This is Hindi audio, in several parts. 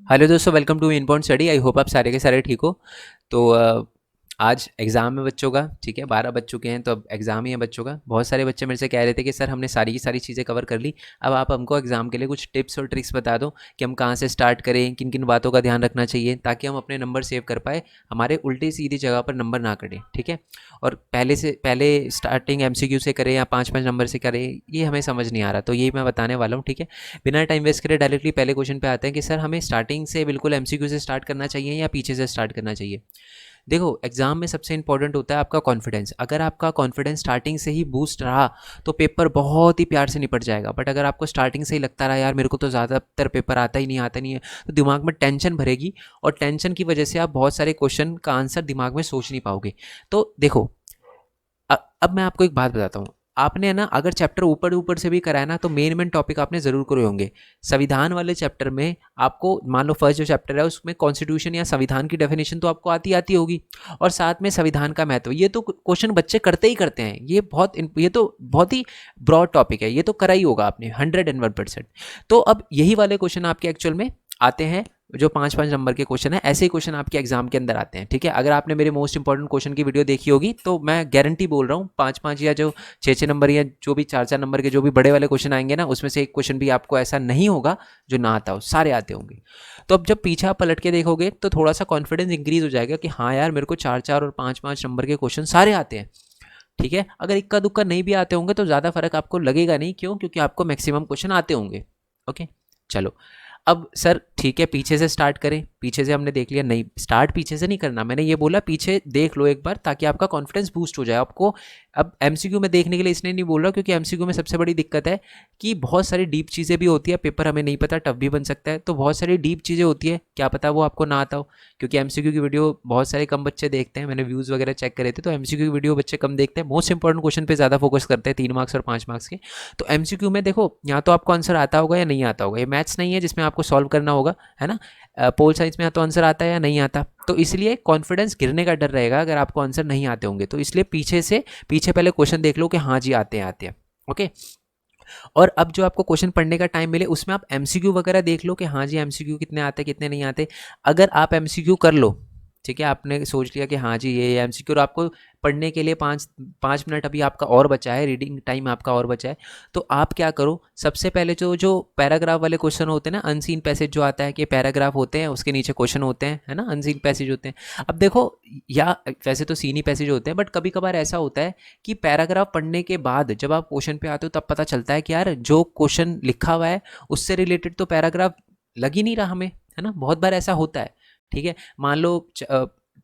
हेलो दोस्तों, welcome to inbound study. I hope आप सारे के सारे ठीक हो। तो आज एग्ज़ाम है बच्चों का। ठीक है, 12 बज चुके हैं तो अब एग्ज़ाम ही है बच्चों का। बहुत सारे बच्चे मेरे से कह रहे थे कि सर हमने सारी की सारी चीज़ें कवर कर ली, अब आप हमको एग्ज़ाम के लिए कुछ टिप्स और ट्रिक्स बता दो कि हम कहाँ से स्टार्ट करें, किन किन बातों का ध्यान रखना चाहिए ताकि हम अपने नंबर सेव कर पाए, हमारे उल्टी सीधी जगह पर नंबर ना कटें। ठीक है, और पहले स्टार्टिंग एमसीक्यू से करें या 5-5 नंबर से करें, ये हमें समझ नहीं आ रहा, तो यही मैं बताने वाला हूँ। ठीक है, बिना टाइम वेस्ट करे डायरेक्टली पहले क्वेश्चन पे आते हैं कि सर हमें स्टार्टिंग से बिल्कुल एमसीक्यू से स्टार्ट करना चाहिए या पीछे से स्टार्ट करना चाहिए। देखो, एग्जाम में सबसे इंपॉर्टेंट होता है आपका कॉन्फिडेंस। अगर आपका कॉन्फिडेंस स्टार्टिंग से ही बूस्ट रहा तो पेपर बहुत ही प्यार से निपट जाएगा। बट अगर आपको स्टार्टिंग से ही लगता रहा यार मेरे को तो ज़्यादातर पेपर आता ही नहीं है, तो दिमाग में टेंशन भरेगी और टेंशन की वजह से आप बहुत सारे क्वेश्चन का आंसर दिमाग में सोच नहीं पाओगे। तो देखो, अब मैं आपको एक बात बताता हूँ। आपने ना अगर चैप्टर ऊपर ऊपर से भी कराया ना तो मेन टॉपिक आपने ज़रूर करे होंगे। संविधान वाले चैप्टर में आपको मान लो फर्स्ट जो चैप्टर है उसमें कॉन्स्टिट्यूशन या संविधान की डेफिनेशन तो आपको आती आती होगी, और साथ में संविधान का महत्व, ये तो क्वेश्चन बच्चे करते ही करते हैं। ये तो बहुत ही ब्रॉड टॉपिक है, ये तो करा ही होगा आपने 101%। तो अब यही वाले क्वेश्चन आपके एक्चुअल में आते हैं, जो 5-5 नंबर के क्वेश्चन है, ऐसे ही क्वेश्चन आपके एग्जाम के अंदर आते हैं। ठीक है, अगर आपने मेरे मोस्ट इंपॉर्टेंट क्वेश्चन की वीडियो देखी होगी तो मैं गारंटी बोल रहा हूँ 5-5 या जो 6-6 नंबर या जो भी 4-4 नंबर के जो भी बड़े वाले क्वेश्चन आएंगे ना, उसमें से एक क्वेश्चन भी आपको ऐसा नहीं होगा जो ना आता हो, सारे आते होंगे। तो अब जब पीछे आप पलट के देखोगे तो थोड़ा सा कॉन्फिडेंस इंक्रीज हो जाएगा कि हाँ यार मेरे को 4-4 और 5-5 नंबर के क्वेश्चन सारे आते हैं। ठीक है, अगर इक्का दुक्का नहीं भी आते होंगे तो ज़्यादा फर्क आपको लगेगा नहीं। क्यों? क्योंकि आपको मैक्सिमम क्वेश्चन आते होंगे। ओके, चलो। अब सर ठीक है, पीछे से स्टार्ट करें। पीछे से हमने देख लिया, नहीं स्टार्ट पीछे से नहीं करना, मैंने ये बोला पीछे देख लो एक बार ताकि आपका कॉन्फिडेंस बूस्ट हो जाए आपको। अब एमसीक्यू में देखने के लिए इसलिए नहीं बोल रहा क्योंकि एमसीक्यू में सबसे बड़ी दिक्कत है कि बहुत सारी डीप चीज़ें भी होती है, पेपर हमें नहीं पता टफ भी बन सकता है, तो बहुत सारी डीप चीज़ें होती है, क्या पता वो आपको ना आता हो। क्योंकि एमसीक्यू की वीडियो बहुत सारे कम बच्चे देखते हैं, मैंने व्यूज़ वगैरह चेक करे थे, तो एमसीक्यू की वीडियो बच्चे कम देखते हैं, मोस्ट इंपॉर्टेंट क्वेश्चन पे ज़्यादा फोकस करते हैं, 3 मार्क्स और 5 मार्क्स के। तो एमसीक्यू में देखो, या तो आपको आंसर आता होगा या नहीं आता होगा, ये मैथ्स नहीं है जिसमें आपको सॉल्व करना होगा, है ना। पोल साइंस में या तो आंसर आता है या नहीं आता, तो इसलिए कॉन्फिडेंस गिरने का डर रहेगा अगर आपको आंसर नहीं आते होंगे। तो इसलिए पीछे पहले क्वेश्चन देख लो कि हाँ जी आते हैं आते हैं। ओके, और अब जो आपको क्वेश्चन पढ़ने का टाइम मिले उसमें आप एमसीक्यू वगैरह देख लो कि हाँ जी एमसीक्यू कितने आते कितने नहीं आते। अगर आप एमसीक्यू कर लो, ठीक है, आपने सोच लिया कि हाँ जी ये एमसीक्यू, और आपको पढ़ने के लिए 5 5 मिनट अभी आपका और बचा है, रीडिंग टाइम आपका और बचा है, तो आप क्या करो, सबसे पहले जो जो पैराग्राफ वाले क्वेश्चन होते हैं ना, अनसीन पैसेज जो आता है कि पैराग्राफ होते हैं उसके नीचे क्वेश्चन होते हैं, है ना, अनसीन पैसेज होते हैं। अब देखो, या वैसे तो सीन ही पैसेज होते हैं, बट कभी कभार ऐसा होता है कि पैराग्राफ पढ़ने के बाद जब आप क्वेश्चन पे आते हो तब पता चलता है कि यार जो क्वेश्चन लिखा हुआ है उससे रिलेटेड तो पैराग्राफ लग ही नहीं रहा हमें, है ना, बहुत बार ऐसा होता है। ठीक है, मान लो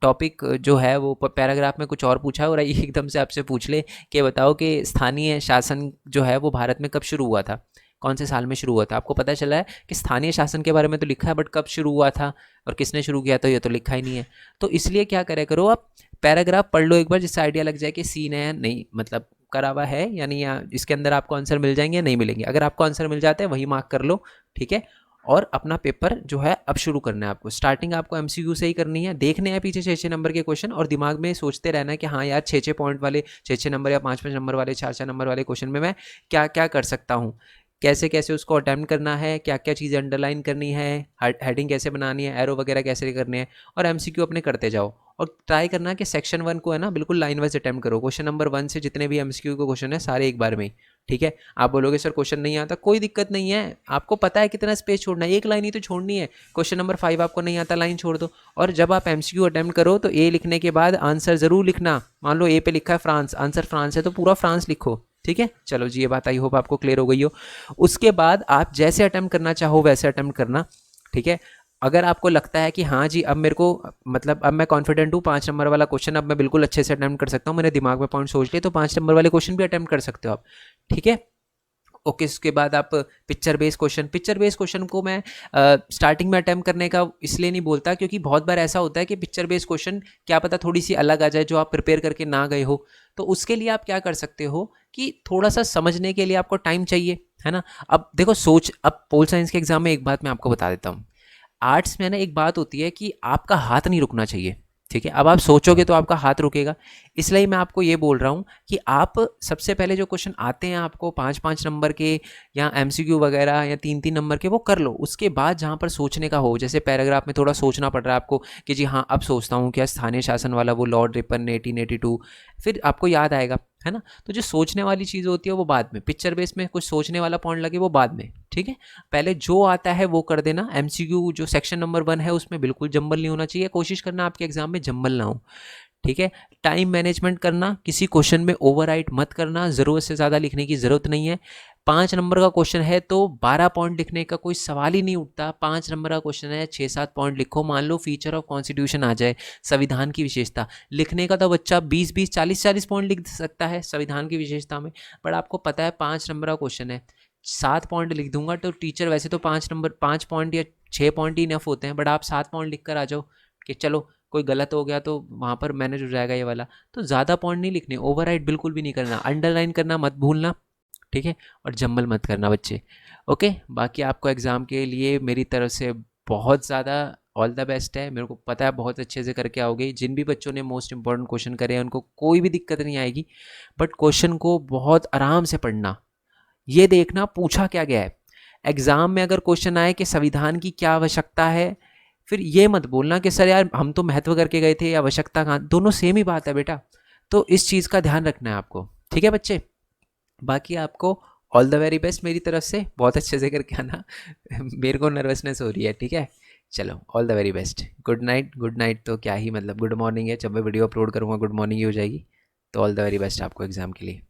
टॉपिक जो है वो पैराग्राफ में कुछ और पूछा है और ये एकदम से आपसे पूछ ले कि बताओ कि स्थानीय शासन जो है वो भारत में कब शुरू हुआ था, कौन से साल में शुरू हुआ था। आपको पता चला है कि स्थानीय शासन के बारे में तो लिखा है, बट कब शुरू हुआ था और किसने शुरू किया था ये तो लिखा ही नहीं है। तो इसलिए क्या करे करो, आप पैराग्राफ पढ़ लो एक बार, जिससे आइडिया लग जाए कि सीन है या नहीं, मतलब करा हुआ है यानी, या इसके अंदर आपको आंसर मिल जाएंगे या नहीं मिलेंगे। अगर आपको आंसर मिल जाता है वही मार्क कर लो। ठीक है, और अपना पेपर जो है अब शुरू करना है आपको। स्टार्टिंग आपको एमसीक्यू से ही करनी है, देखने हैं पीछे 6-6 नंबर के क्वेश्चन और दिमाग में सोचते रहना है कि हाँ यार 6-6 पॉइंट वाले, 6-6 नंबर या 5-5 नंबर वाले, 4-4 नंबर वाले क्वेश्चन में मैं क्या क्या कर सकता हूँ, कैसे कैसे उसको अटैम्प्ट करना है, क्या क्या चीज़ें अंडरलाइन करनी है, हेडिंग कैसे बनानी है, एरो वगैरह कैसे करने हैं, और एमसीक्यू अपने करते जाओ। और ट्राई करना कि सेक्शन 1 को है ना बिल्कुल लाइन वाइज अटैम्प्ट करो, क्वेश्चन नंबर 1 से जितने भी एमसीक्यू के क्वेश्चन है सारे एक बार में ही। ठीक है, आप बोलोगे सर क्वेश्चन नहीं आता, कोई दिक्कत नहीं है, आपको पता है कितना स्पेस छोड़ना है, एक लाइन ही तो छोड़नी है। क्वेश्चन नंबर 5 आपको नहीं आता, लाइन छोड़ दो। और जब आप एमसीक्यू अटैम्प्ट करो तो ए लिखने के बाद आंसर जरूर लिखना। मान लो ए पे लिखा है फ्रांस, आंसर फ्रांस है तो पूरा फ्रांस लिखो। ठीक है, चलो जी, ये बात आई होप आपको क्लियर हो गई हो। उसके बाद आप जैसे अटैम्प्ट करना चाहो वैसे अटैम्प्ट करना। ठीक है, अगर आपको लगता है कि हाँ जी अब मेरे को, मतलब अब मैं कॉन्फिडेंट हूँ 5 नंबर वाला क्वेश्चन अब मैं बिल्कुल अच्छे से अटैम्प्ट कर सकता हूँ, मैंने दिमाग में पॉइंट सोच लिए, तो 5 नंबर वाले क्वेश्चन भी अटैम्प्ट कर सकते हो आप। ठीक है, ओके, उसके बाद आप पिक्चर बेस्ड क्वेश्चन को मैं स्टार्टिंग में अटैम्प्ट करने का इसलिए नहीं बोलता क्योंकि बहुत बार ऐसा होता है कि पिक्चर बेस्ड क्वेश्चन क्या पता थोड़ी सी अलग आ जाए जो आप प्रिपेयर करके ना गए हो। तो उसके लिए आप क्या कर सकते हो कि थोड़ा सा समझने के लिए आपको टाइम चाहिए, है ना। अब देखो अब पोल साइंस के एग्जाम में एक बात मैं आपको बता देता हूँ। आर्ट्स में ना एक बात होती है कि आपका हाथ नहीं रुकना चाहिए। ठीक है। अब आप सोचोगे तो आपका हाथ रुकेगा, इसलिए मैं आपको ये बोल रहा हूँ कि आप सबसे पहले जो क्वेश्चन आते हैं आपको 5-5 नंबर के या एमसीक्यू वगैरह या 3-3 नंबर के, वो कर लो। उसके बाद जहाँ पर सोचने का हो, जैसे पैराग्राफ में थोड़ा सोचना पड़ रहा है आपको कि जी हाँ अब सोचता हूँ क्या स्थानीय शासन वाला वो लॉर्ड रिपन ने 1882, फिर आपको याद आएगा, है ना। तो जो सोचने वाली चीज़ होती है वो बाद में, पिक्चर बेस में कुछ सोचने वाला पॉइंट लगे वो बाद में, ठीक है। पहले जो आता है वो कर देना। एमसीक्यू जो सेक्शन नंबर 1 है उसमें बिल्कुल जंबल नहीं होना चाहिए, कोशिश करना आपके एग्जाम में जंबल ना हो, ठीक है। टाइम मैनेजमेंट करना, किसी क्वेश्चन में ओवरराइट मत करना, ज़रूरत से ज़्यादा लिखने की ज़रूरत नहीं है। 5 नंबर का क्वेश्चन है तो 12 पॉइंट लिखने का कोई सवाल ही नहीं उठता। 5 नंबर का क्वेश्चन है, 6-7 पॉइंट लिखो। मान लो फीचर ऑफ कॉन्स्टिट्यूशन आ जाए, संविधान की विशेषता लिखने का, तो बच्चा 20-20 40-40 पॉइंट लिख सकता है संविधान की विशेषता में। बट आपको पता है 5 नंबर का क्वेश्चन है, 7 पॉइंट लिख दूंगा तो टीचर वैसे तो 5 पॉइंट या 6 पॉइंट ही इनफ होते हैं, बट आप 7 पॉइंट लिख कर आ जाओ कि चलो कोई गलत हो गया तो वहाँ पर मैनेज हो जाएगा ये वाला। तो ज़्यादा पॉइंट नहीं लिखने, ओवरराइट बिल्कुल भी नहीं करना, अंडरलाइन करना मत भूलना, ठीक है। और जम्मल मत करना बच्चे, ओके। बाकी आपको एग्ज़ाम के लिए मेरी तरफ से बहुत ज़्यादा ऑल द बेस्ट है। मेरे को पता है बहुत अच्छे से करके आओगे। जिन भी बच्चों ने मोस्ट इंपॉर्टेंट क्वेश्चन करे हैं उनको कोई भी दिक्कत नहीं आएगी, बट क्वेश्चन को बहुत आराम से पढ़ना, ये देखना पूछा क्या गया है। एग्ज़ाम में अगर क्वेश्चन आए कि संविधान की क्या आवश्यकता है, फिर ये मत बोलना कि सर यार हम तो महत्व करके गए थे या आवश्यकता कहाँ, दोनों सेम ही बात है बेटा। तो इस चीज़ का ध्यान रखना है आपको, ठीक है बच्चे। बाकी आपको ऑल द वेरी बेस्ट मेरी तरफ से, बहुत अच्छे से करके आना। मेरे को नर्वसनेस हो रही है, ठीक है। चलो all the very best, good night. Good night तो क्या ही मतलब, गुड मॉर्निंग है, जब मैं वीडियो अपलोड करूँगा गुड मॉर्निंग ही हो जाएगी। तो ऑल द वेरी बेस्ट आपको एग्ज़ाम के लिए।